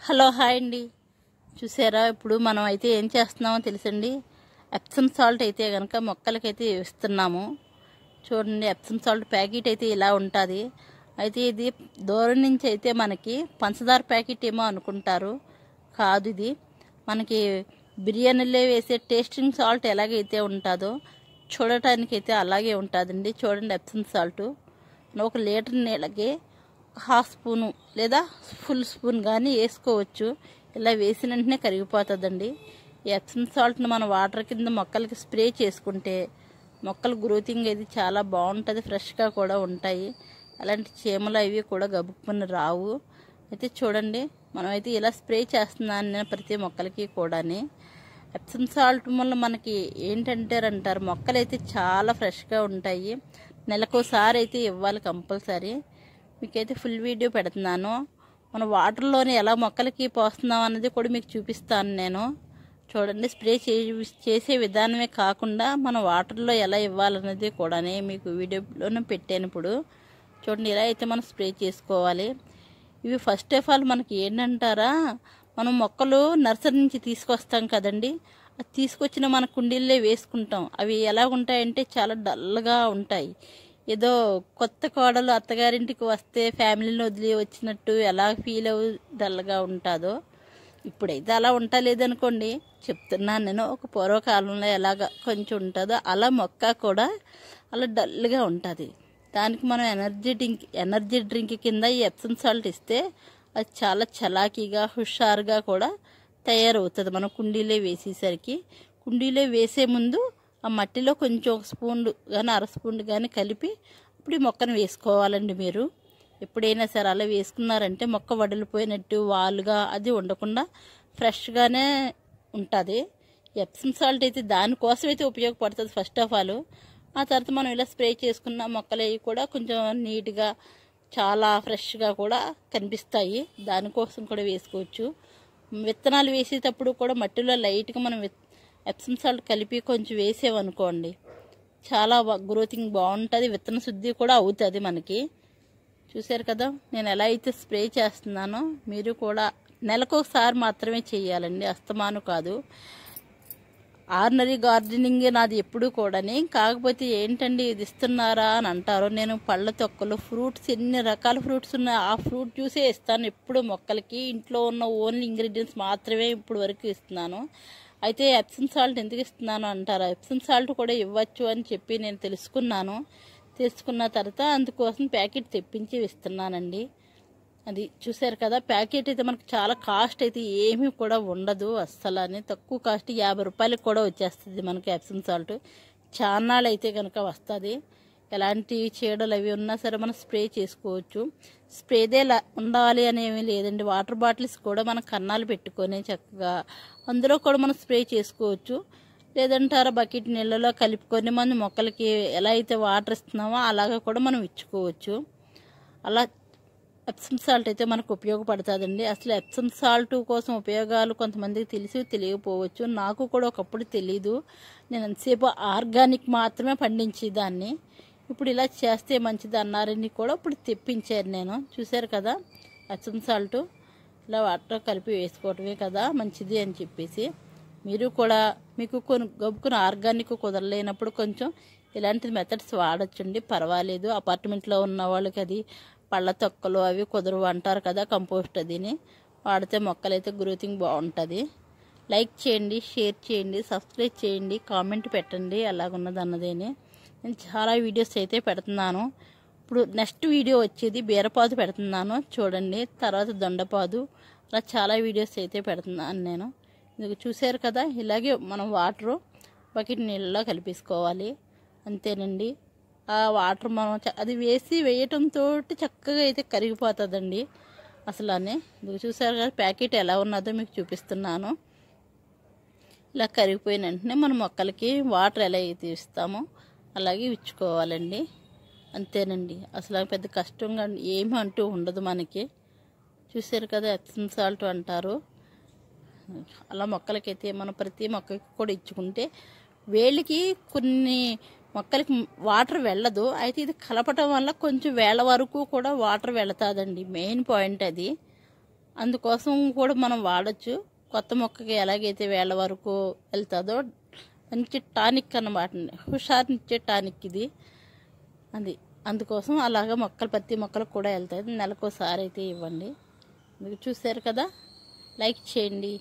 Hello hi అండి. చూసారా ఇప్పుడు మనం అయితే ఏం చేస్తున్నామో తెలుసండి. ఎప్సమ్ సాల్ట్ అయితే కనుక మొక్కలకైతే ఇస్తున్నాము. చూడండి, ఎప్సమ్ సాల్ట్ ప్యాకెట్ అయితే ఇలా ఉంటుంది. అయితే ఇది దూరం నుంచి అయితే మనకి పంచదార ప్యాకెట్ ఏమో అనుకుంటారు, కాదు. ఇది మనకి బిర్యానీలో వేసే టేస్టింగ్ సాల్ట్ ఎలాగైతే ఉంటుందో చూడటానికి అయితే అలాగే ఉంటుందండి. చూడండి, ఎప్సమ్ సాల్ట్ 1 లీటర్ నీళ్ళకి 1/2 స్పూను లేదా ఫుల్ స్పూన్ కానీ వేసుకోవచ్చు. ఇలా వేసిన వెంటనే కరిగిపోతుందండి. ఈ ఎప్సమ్ సాల్ట్ని మనం వాటర్ కింద మొక్కలకి స్ప్రే చేసుకుంటే మొక్కల గ్రోతింగ్ అయితే చాలా బాగుంటుంది, ఫ్రెష్గా కూడా ఉంటాయి. అలాంటి చీమలు అవి కూడా గబుక్కుని రావు. అయితే చూడండి, మనమైతే ఇలా స్ప్రే చేస్తున్నాను నేను ప్రతి మొక్కలకి కూడాని. ఎప్సమ్ సాల్ట్ వల్ల మనకి ఏంటంటారు, మొక్కలు అయితే చాలా ఫ్రెష్గా ఉంటాయి. నెలకోసారి అయితే ఇవ్వాలి కంపల్సరీ. మీకైతే ఫుల్ వీడియో పెడుతున్నాను. మన వాటర్లోనే ఎలా మొక్కలకి పోస్తున్నాం అన్నది కూడా మీకు చూపిస్తాను నేను. చూడండి, స్ప్రే చేసే విధానమే కాకుండా మన వాటర్లో ఎలా ఇవ్వాలన్నది కూడా మీకు వీడియోలోనే పెట్టాను. ఇప్పుడు చూడండి, ఇలా అయితే మనం స్ప్రే చేసుకోవాలి. ఇవి ఫస్ట్ ఆఫ్ ఆల్ మనకి ఏంటంటారా, మనం మొక్కలు నర్సరీ నుంచి తీసుకొస్తాం కదండి. అది తీసుకొచ్చిన మన కుండీల్లో వేసుకుంటాం. అవి ఎలా ఉంటాయంటే చాలా డల్గా ఉంటాయి. ఏదో కొత్త కోడలు అత్తగారింటికి వస్తే ఫ్యామిలీని వదిలి వచ్చినట్టు ఎలా ఫీల్ డల్గా ఉంటుందో ఇప్పుడైతే అలా ఉండలేదనుకోండి. చెప్తున్నాను నేను, ఒక పూర్వకాలంలో ఎలాగ కొంచెం ఉంటుందో అలా మొక్క కూడా అలా డల్గా ఉంటుంది. దానికి మనం ఎనర్జీ డ్రింక్ కింద ఈ ఎప్సమ్ సాల్ట్ ఇస్తే అది చాలా చలాకీగా హుషారుగా కూడా తయారవుతుంది. మనం కుండీలో వేసేసరికి, కుండీలో వేసే ముందు ఆ మట్టిలో కొంచెం 1 స్పూన్ కానీ 1/2 స్పూన్ కానీ కలిపి ఇప్పుడు ఈ మొక్కను వేసుకోవాలండి. మీరు ఎప్పుడైనా సరే అలా వేసుకున్నారంటే మొక్క వడిలిపోయినట్టు వాలుగా అది ఉండకుండా ఫ్రెష్గానే ఉంటుంది. ఎప్సమ్ సాల్ట్ అయితే దానికోసం అయితే ఉపయోగపడుతుంది ఫస్ట్ ఆఫ్ ఆల్. ఆ తర్వాత మనం ఇలా స్ప్రే చేసుకున్న మొక్కలు అవి కూడా కొంచెం నీట్గా చాలా ఫ్రెష్గా కూడా కనిపిస్తాయి. దానికోసం కూడా వేసుకోవచ్చు. విత్తనాలు వేసేటప్పుడు కూడా మట్టిలో లైట్గా మనం ఎప్సమ్ సాల్ట్ కలిపి కొంచెం వేసేవనుకోండి, చాలా గ్రోతింగ్ బాగుంటుంది. విత్తన శుద్ధి కూడా అవుతుంది మనకి. చూసారు కదా నేను ఎలా అయితే స్ప్రే చేస్తున్నానో. మీరు కూడా నెలకొకసారి మాత్రమే చేయాలండి, అస్తమాను కాదు. ఆర్డినరీ గార్డెనింగ్ నాది ఎప్పుడు కూడాని. కాకపోతే ఏంటండి ఇది ఇస్తున్నారా అని అంటారు. నేను పళ్ళ తొక్కలు, ఫ్రూట్స్, ఎన్ని రకాల ఫ్రూట్స్ ఉన్నాయి ఆ ఫ్రూట్ జ్యూసే ఇస్తాను ఎప్పుడు మొక్కలకి. ఇంట్లో ఉన్న ఓన్లీ ఇంగ్రీడియంట్స్ మాత్రమే ఇప్పుడు వరకు ఇస్తున్నాను. అయితే ఎప్సమ్ సాల్ట్ ఎందుకు ఇస్తున్నాను అంటారా, ఎప్సమ్ సాల్ట్ కూడా ఇవ్వచ్చు అని చెప్పి నేను తెలుసుకున్న తర్వాత అందుకోసం ప్యాకెట్ తెప్పించి ఇస్తున్నానండి. అది చూసారు కదా, ప్యాకెట్ అయితే మనకు చాలా కాస్ట్ అయితే ఏమీ కూడా ఉండదు అస్సలు. అని తక్కువ కాస్ట్ 50 రూపాయలకి కూడా వచ్చేస్తుంది మనకి ఎప్సమ్ సాల్ట్. చాన్నాళ్ళు అయితే కనుక వస్తుంది. ఎలాంటి చీడలు అవి ఉన్నా సరే మనం స్ప్రే చేసుకోవచ్చు. స్ప్రేదే ఉండాలి అనేవి లేదండి. వాటర్ బాటిల్స్ కూడా మనం కన్నాలు పెట్టుకొని చక్కగా అందులో కూడా మనం స్ప్రే చేసుకోవచ్చు. లేదంటారా బకెట్ నీళ్ళలో కలుపుకొని మనం మొక్కలకి ఎలా అయితే వాటర్ ఇస్తున్నామో అలాగా కూడా మనం ఇచ్చుకోవచ్చు. అలా ఎప్సమ్ సాల్ట్ అయితే మనకు ఉపయోగపడుతుందండి. అసలు ఎప్సమ్ సాల్ట్ కోసం ఉపయోగాలు కొంతమందికి తెలియకపోవచ్చు. నాకు కూడా ఒకప్పుడు తెలీదు. నేను ఎంతసేపు ఆర్గానిక్ మాత్రమే పండించేదాన్ని. ఇప్పుడు ఇలా చేస్తే మంచిది అన్నారని కూడా ఇప్పుడు తెప్పించారు నేను. చూసారు కదా, ఎప్సమ్ సాల్ట్ ఇలా వాటర్ కలిపి వేసుకోవటమే కదా మంచిది అని చెప్పేసి. మీరు కూడా మీకు గబుకుని ఆర్గానిక్ కుదరలేనప్పుడు కొంచెం ఇలాంటి మెథడ్స్ వాడచ్చండి, పర్వాలేదు. అపార్ట్మెంట్లో ఉన్న వాళ్ళకి అది పళ్ళ తొక్కలు అవి కుదరవు అంటారు కదా, కంపోస్ట్ అదిని వాడితే మొక్కలైతే గ్రోతింగ్ బాగుంటుంది. లైక్ చేయండి, షేర్ చేయండి, సబ్స్క్రైబ్ చేయండి, కామెంట్ పెట్టండి ఎలాగున్నది అన్నదేని. నేను చాలా వీడియోస్ అయితే పెడుతున్నాను. ఇప్పుడు నెక్స్ట్ వీడియో వచ్చేది బీరపాదు పెడుతున్నాను చూడండి, తర్వాత దొండపాదు, అలా చాలా వీడియోస్ అయితే పెడుతున్నాను నేను. ఇది చూసారు కదా, ఇలాగే మనం వాటరు బకెట్ నీళ్ళలో కలిపేసుకోవాలి, అంతేనండి. ఆ వాటర్ మనం అది వేయటంతో చక్కగా అయితే కరిగిపోతుందండి అసలు అని. ఇది చూసారు కదా, ప్యాకెట్ ఎలా ఉన్నదో మీకు చూపిస్తున్నాను. ఇలా కరిగిపోయిన వెంటనే మనం మొక్కలకి వాటర్ ఎలా అయితే ఇస్తామో అలాగే ఇచ్చుకోవాలండి, అంతేనండి. అసలు పెద్ద కష్టంగా ఏమీ అంటూ ఉండదు మనకి. చూసారు కదా, ఎప్సమ్ సాల్ట్ అంటారు. అలా మొక్కలకైతే మనం ప్రతి మొక్కకి కూడా ఇచ్చుకుంటే వేళ్ళకి కొన్ని మొక్కలకి వాటర్ వెళ్ళదు. అయితే ఇది కలపటం వల్ల కొంచెం వేళ్ళ వరకు కూడా వాటర్ వెళతాదండి, మెయిన్ పాయింట్ అది. అందుకోసం కూడా మనం వాడచ్చు. కొత్త మొక్కకి ఎలాగైతే వేళ్ళ వరకు వెళ్తుందో మంచి టానిక్ అన్నమాట, హుషారునిచ్చే టానిక్ ఇది. అందుకోసం అలాగా ప్రతి మొక్కలకు కూడా వెళ్తాయి. నెలకోసారి అయితే ఇవ్వండి. మీరు చూశారు కదా, లైక్ చేయండి.